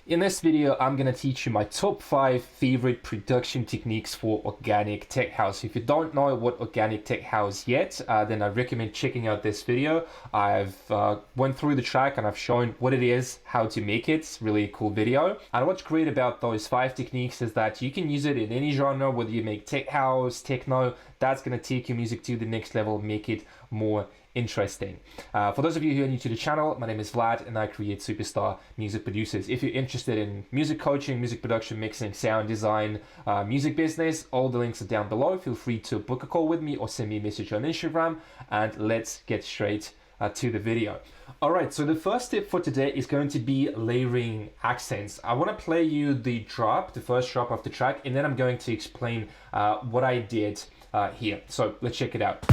In this video, I'm going to teach you my top 5 favorite production techniques for organic tech house. If you don't know what organic tech house yet, then I recommend checking out this video. I've went through the track and I've shown what it is, how to make it. It's a really cool video. And what's great about those 5 techniques is that you can use it in any genre, whether you make tech house, techno. That's going to take your music to the next level, make it more interesting. For those of you who are new to the channel, my name is Vlad and I create superstar music producers. If you're interested in music coaching, music production, mixing, sound design, music business, all the links are down below. Feel free to book a call with me or send me a message on Instagram, and let's get straight to the video. All right, so the first tip for today is going to be layering accents. I want to play you the first drop of the track, and then I'm going to explain what I did here. So let's check it out.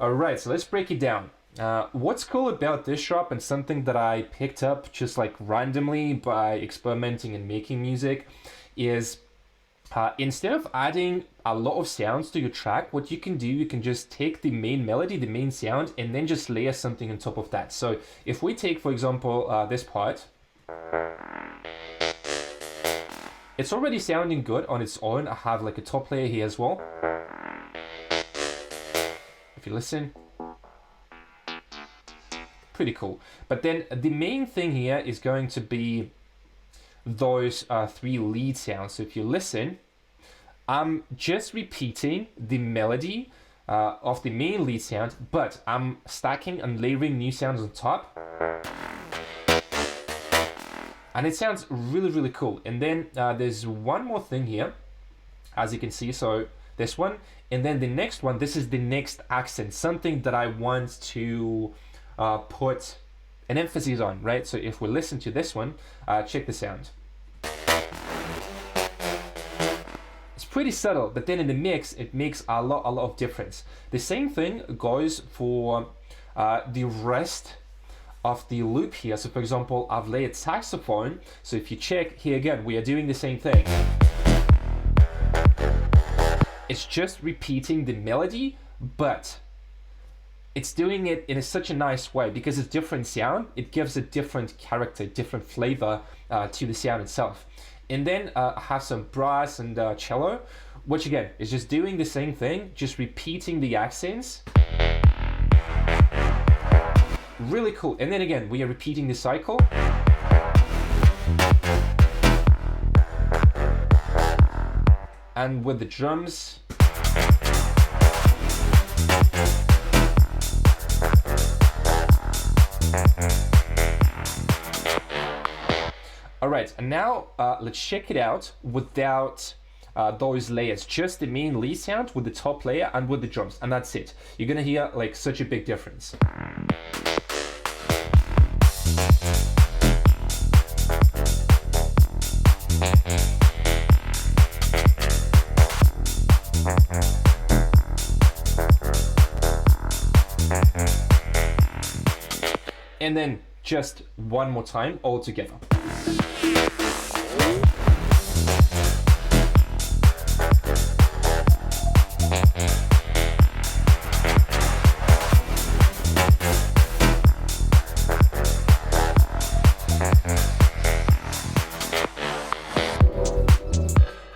Alright, so let's break it down. What's cool about this drop, and something that I picked up just like randomly by experimenting and making music, is instead of adding a lot of sounds to your track, what you can do, you can just take the main melody, the main sound, and then just layer something on top of that. So if we take, for example, this part, it's already sounding good on its own. I have like a top layer here as well. If you listen, pretty cool. But then the main thing here is going to be those 3 lead sounds. So if you listen, I'm just repeating the melody of the main lead sound, but I'm stacking and layering new sounds on top. And it sounds really, really cool. And then there's one more thing here, as you can see. So this one, and then the next one, this is the next accent, something that I want to put an emphasis on, right? So if we listen to this one, check the sound. It's pretty subtle, but then in the mix, it makes a lot of difference. The same thing goes for the rest of the loop here. So for example, I've layered saxophone. So if you check here again, we are doing the same thing. It's just repeating the melody, but it's doing it in such a nice way because it's different sound. It gives a different character, different flavor to the sound itself. And then I have some brass and cello, which again is just doing the same thing, just repeating the accents. Really cool. And then again, we are repeating the cycle. And with the drums, all right, and now let's check it out without those layers, just the main lead sound with the top layer and with the drums, and that's it. You're gonna hear like such a big difference. And then just one more time all together.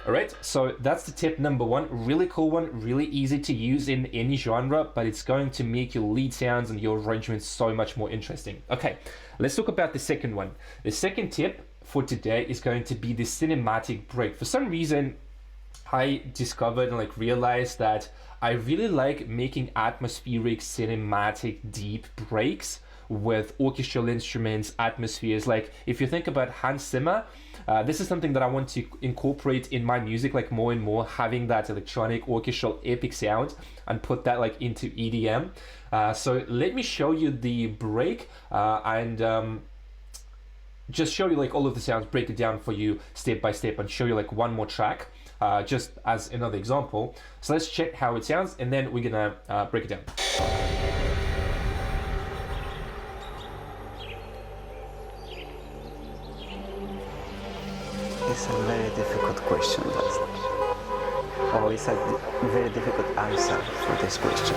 Alright, so that's the tip number 1. Really cool one, really easy to use in any genre, but it's going to make your lead sounds and your arrangements so much more interesting. Okay, let's talk about the second one. The second tip for today is going to be the cinematic break. For some reason, I discovered and like realized that I really like making atmospheric, cinematic, deep breaks with orchestral instruments, atmospheres. Like if you think about Hans Zimmer, this is something that I want to incorporate in my music, like more and more, having that electronic orchestral epic sound and put that like into EDM. So let me show you the break and just show you like all of the sounds, break it down for you step by step, and show you like one more track just as another example. So let's check how it sounds, and then we're gonna break it down. is a very difficult question, or it's a very difficult answer for this question.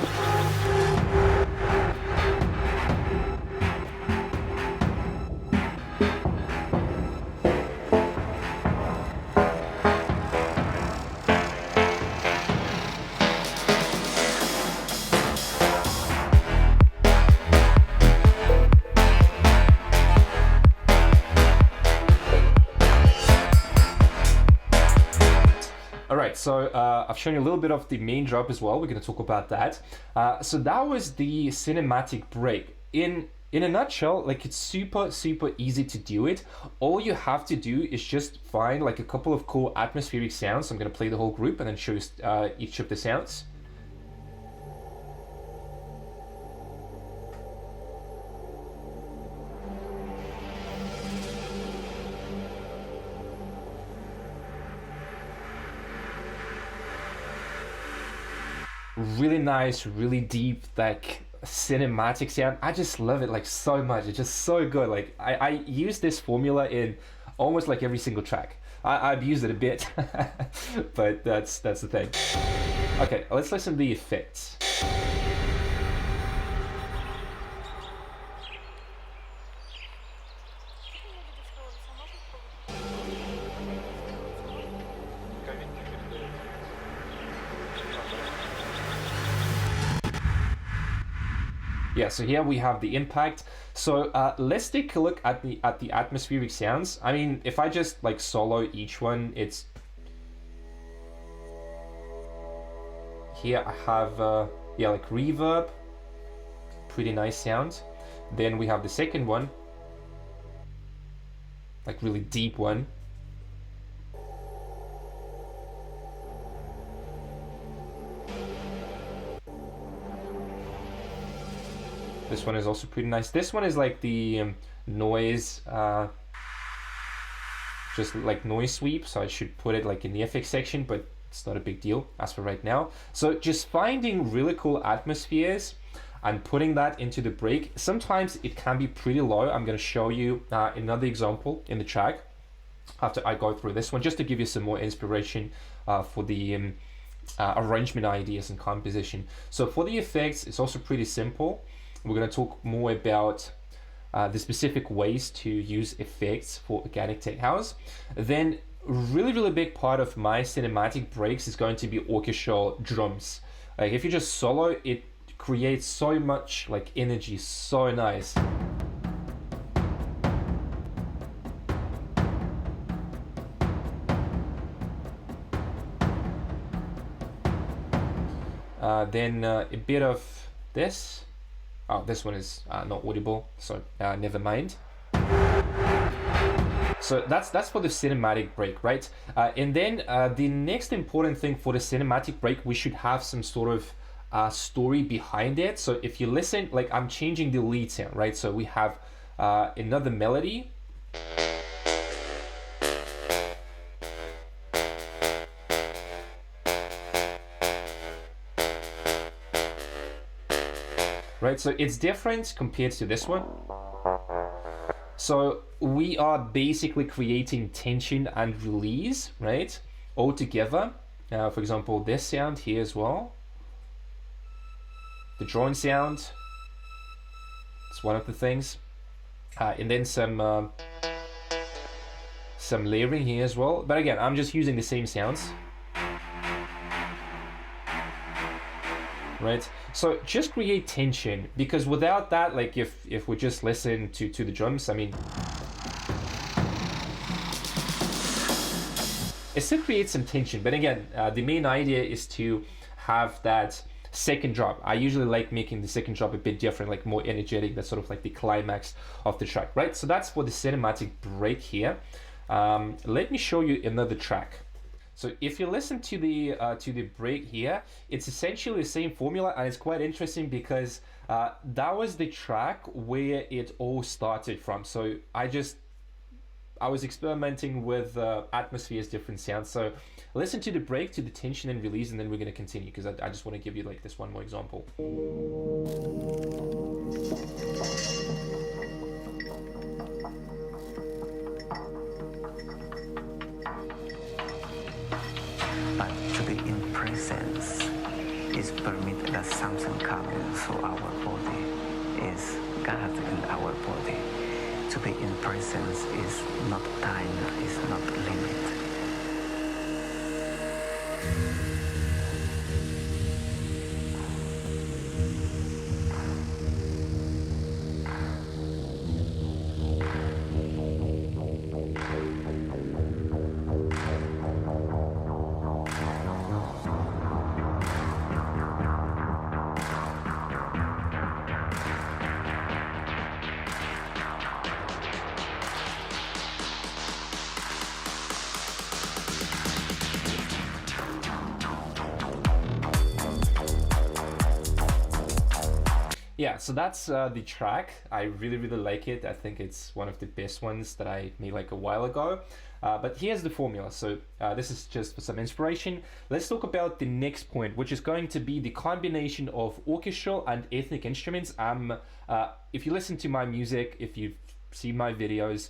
Alright, so I've shown you a little bit of the main drop as well. We're going to talk about that. So that was the cinematic break. In a nutshell, like, it's super easy to do it. All you have to do is just find like a couple of cool atmospheric sounds. I'm going to play the whole group and then show you each of the sounds. Really nice, really deep, like, cinematic sound. I just love it like so much. It's just so good. Like, I use this formula in almost like every single track. I've used it a bit, but that's the thing. Okay, let's listen to the effects. Yeah, so here we have the impact. So let's take a look at the atmospheric sounds. I mean, if I just like solo each one, it's here I have yeah, like reverb, pretty nice sound. Then we have the second one, like really deep one. This one is also pretty nice. This one is like the noise, just like noise sweep. So I should put it like in the FX section, but it's not a big deal as for right now. So just finding really cool atmospheres and putting that into the break. Sometimes it can be pretty low. I'm going to show you another example in the track after I go through this one, just to give you some more inspiration for the arrangement ideas and composition. So for the effects, it's also pretty simple. We're going to talk more about the specific ways to use effects for organic tech house. Then really big part of my cinematic breaks is going to be orchestral drums. Like, if you just solo, it creates so much like energy, so nice. Then a bit of this. Oh, this one is not audible, so never mind. So that's for the cinematic break, right? And then the next important thing for the cinematic break, we should have some sort of story behind it. So if you listen, like, I'm changing the lead sound, right? So we have another melody. Right, so it's different compared to this one. So we are basically creating tension and release, right, all together. For example, this sound here as well. The drone sound, it's one of the things. And then some layering here as well. But again, I'm just using the same sounds. Right, so just create tension, because without that, like, if we just listen to the drums, I mean, it still creates some tension. But again, the main idea is to have that second drop. I usually like making the second drop a bit different, like more energetic. That's sort of like the climax of the track, right? So that's for the cinematic break here. Let me show you another track. So if you listen to the break here, it's essentially the same formula, and it's quite interesting because that was the track where it all started from. So I was experimenting with atmospheres, different sounds. So listen to the break, to the tension and release, and then we're going to continue, because I just want to give you like this one more example. presence is permit that something coming through our body is God in our body. To be in presence is not time, is not limit. Yeah, so that's the track. I really, really like it. I think it's one of the best ones that I made like a while ago. But here's the formula. So this is just for some inspiration. Let's talk about the next point, which is going to be the combination of orchestral and ethnic instruments. If you listen to my music, if you've seen my videos,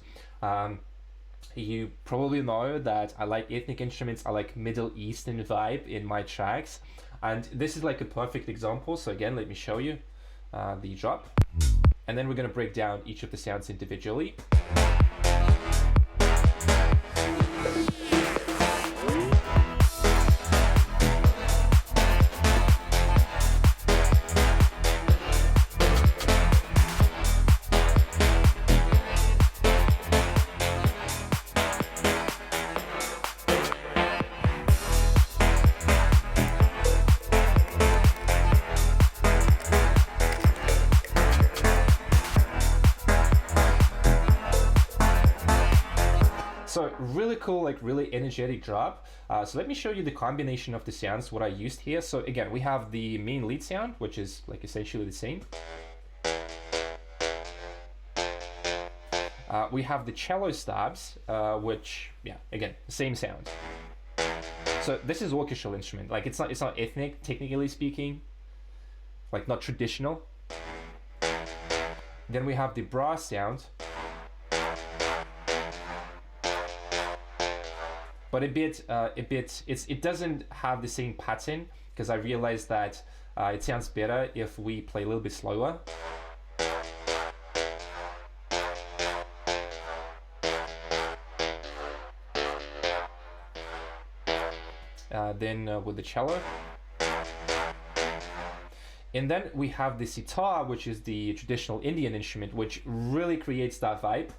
you probably know that I like ethnic instruments. I like Middle Eastern vibe in my tracks. And this is like a perfect example. So again, let me show you the drop. And then we're going to break down each of the sounds individually. So really cool, like really energetic drop. So let me show you the combination of the sounds, what I used here. So again, we have the main lead sound, which is like essentially the same. We have the cello stabs, which, yeah, again, same sound. So this is orchestral instrument. Like it's not ethnic, technically speaking, like not traditional. Then we have the brass sound. But it doesn't have the same pattern, because I realized that it sounds better if we play a little bit slower. Then with the cello. And then we have the sitar, which is the traditional Indian instrument, which really creates that vibe.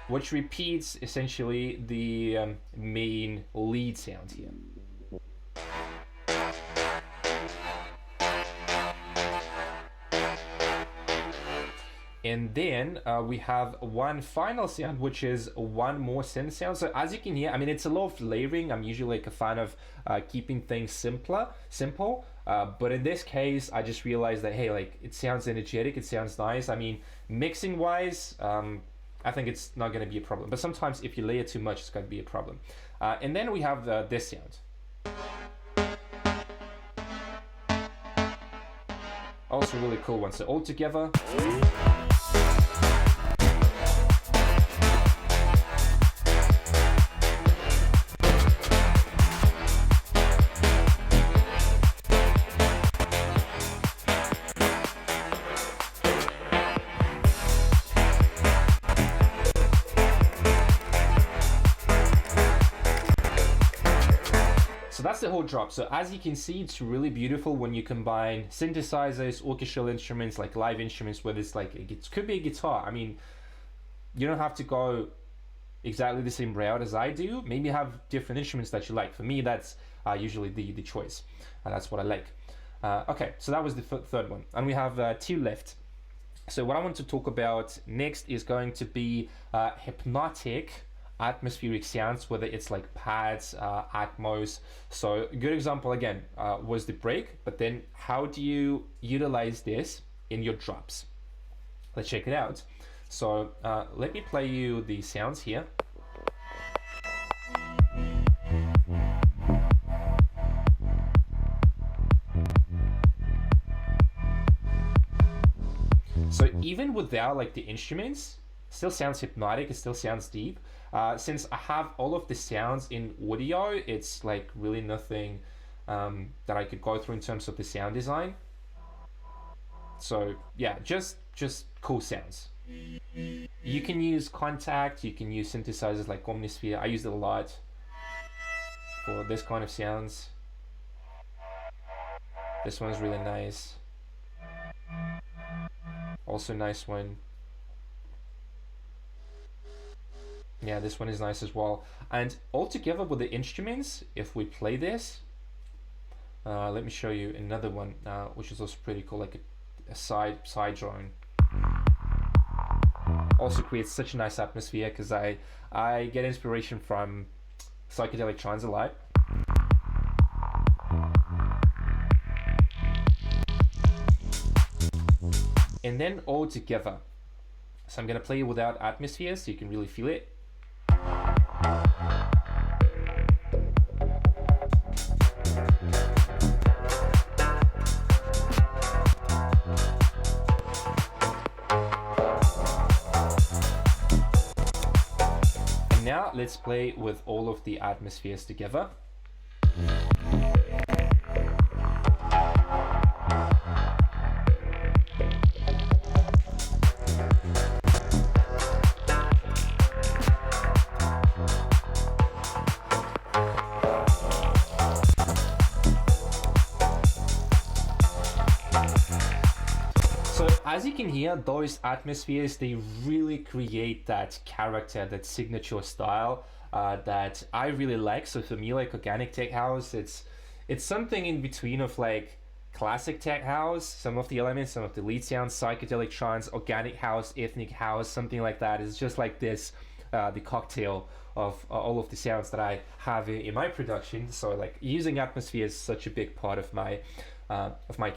Which repeats essentially the main lead sound here. And then we have one final sound, which is one more synth sound. So as you can hear, I mean, it's a lot of layering. I'm usually like a fan of keeping things simple. But in this case, I just realized that, hey, like it sounds energetic, it sounds nice. I mean, mixing wise, I think it's not going to be a problem. But sometimes if you layer too much, it's going to be a problem. And then we have this sound. Also really cool one. So all together. That's the whole drop. So as you can see, it's really beautiful when you combine synthesizers, orchestral instruments, like live instruments, whether it's like it could be a guitar. I mean, you don't have to go exactly the same route as I do. Maybe have different instruments that you like. For me, that's usually the choice. That's what I like. Okay, so that was the third one. And we have two left. So what I want to talk about next is going to be hypnotic atmospheric sounds, whether it's like pads, atmos. So a good example again was the break, but then how do you utilize this in your drops? Let's check it out. So let me play you the sounds here. So even without like the instruments, still sounds hypnotic, it still sounds deep. Since I have all of the sounds in audio, it's like really nothing that I could go through in terms of the sound design. So yeah, just cool sounds. You can use Contact, you can use synthesizers like Omnisphere. I use it a lot for this kind of sounds. This one's really nice. Also nice one. Yeah, this one is nice as well. And altogether with the instruments, if we play this, let me show you another one, which is also pretty cool, like a side drone. Also creates such a nice atmosphere because I get inspiration from psychedelic trance a lot. And then all together. So I'm gonna play it without atmosphere so you can really feel it. And now let's play with all of the atmospheres together. As you can hear, those atmospheres, they really create that character, that signature style that I really like. So for me, like organic tech house, it's something in between of like classic tech house, some of the elements, some of the lead sounds, psychedelic trance, organic house, ethnic house, something like that. It's just like this, the cocktail of all of the sounds that I have in my production. So like using atmosphere is such a big part of my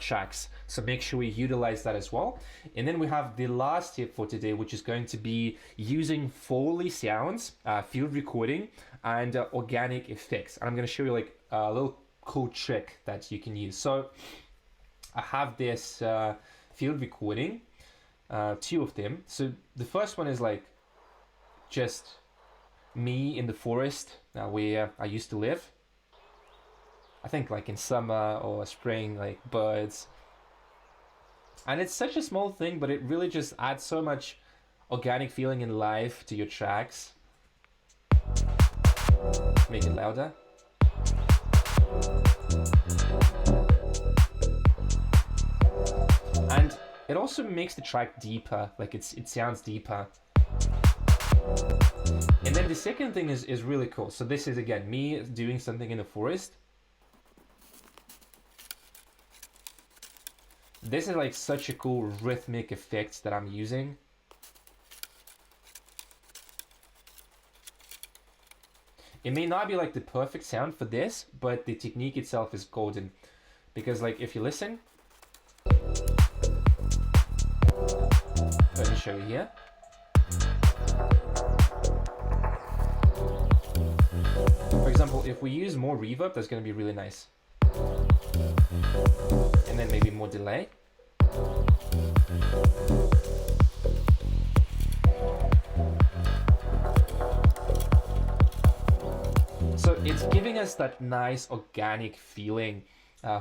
tracks, so make sure we utilize that as well. And then we have the last tip for today, which is going to be using Foley sounds, field recording, and organic effects. And I'm going to show you like a little cool trick that you can use. So I have this field recording, 2 of them. So the first one is like just me in the forest where I used to live. I think like in summer or spring, like birds. And it's such a small thing, but it really just adds so much organic feeling and life to your tracks. Make it louder. And it also makes the track deeper, like it sounds deeper. And then the second thing is really cool. So this is again me doing something in the forest. This is like such a cool rhythmic effect that I'm using. It may not be like the perfect sound for this, but the technique itself is golden. Because like if you listen, let me show you here. For example, if we use more reverb, that's going to be really nice. And then maybe more delay. So it's giving us that nice organic feeling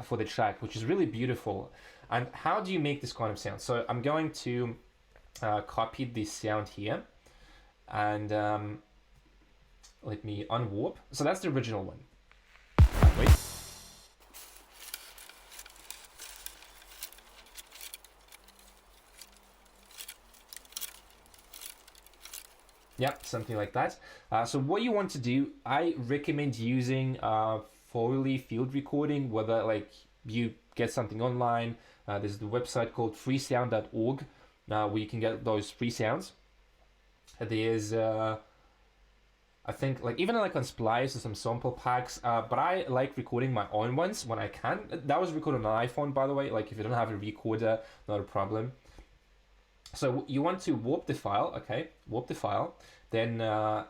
for the track, which is really beautiful. And how do you make this kind of sound? So I'm going to copy this sound here and let me unwarp. So that's the original one. Wait. Yep, something like that. So what you want to do, I recommend using Foley field recording, whether like you get something online. There's the website called freesound.org where you can get those free sounds. There's I think like even like on Splice or some sample packs, but I like recording my own ones when I can. That was recorded on an iPhone, by the way. Like if you don't have a recorder, not a problem. So you want to warp the file, okay? Warp the file, then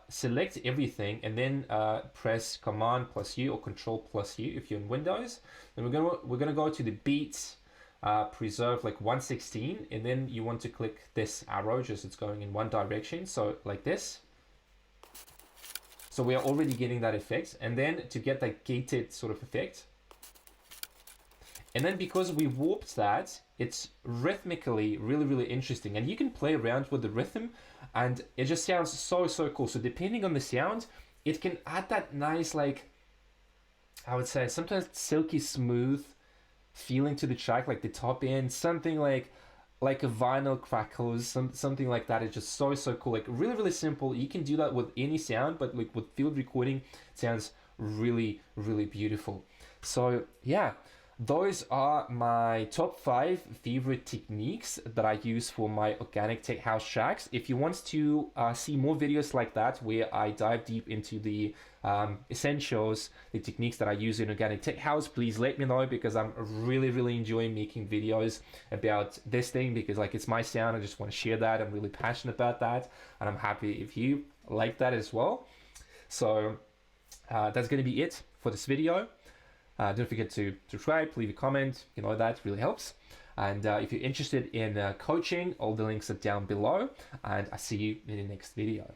select everything, and then press Command plus U or Control plus U if you're in Windows. Then we're gonna go to the beats, preserve like 116, and then you want to click this arrow, just it's going in one direction, so like this. So we are already getting that effect. And then to get that gated sort of effect, and then because we warped that, it's rhythmically really, really interesting. And you can play around with the rhythm and it just sounds so, so cool. So depending on the sound, it can add that nice, like, I would say sometimes silky smooth feeling to the track, like the top end, something like a vinyl crackles, something like that. Is just so, so cool. Like really, really simple. You can do that with any sound, but like with field recording, it sounds really, really beautiful. So yeah, those are my top 5 favorite techniques that I use for my organic tech house tracks. If you want to see more videos like that, where I dive deep into the essentials, the techniques that I use in organic tech house, please let me know, because I'm really, really enjoying making videos about this thing, because like it's my sound. I just want to share that. I'm really passionate about that, and I'm happy if you like that as well. So that's going to be it for this video. Don't forget to subscribe, leave a comment, that really helps. And if you're interested in coaching, all the links are down below, and I see you in the next video.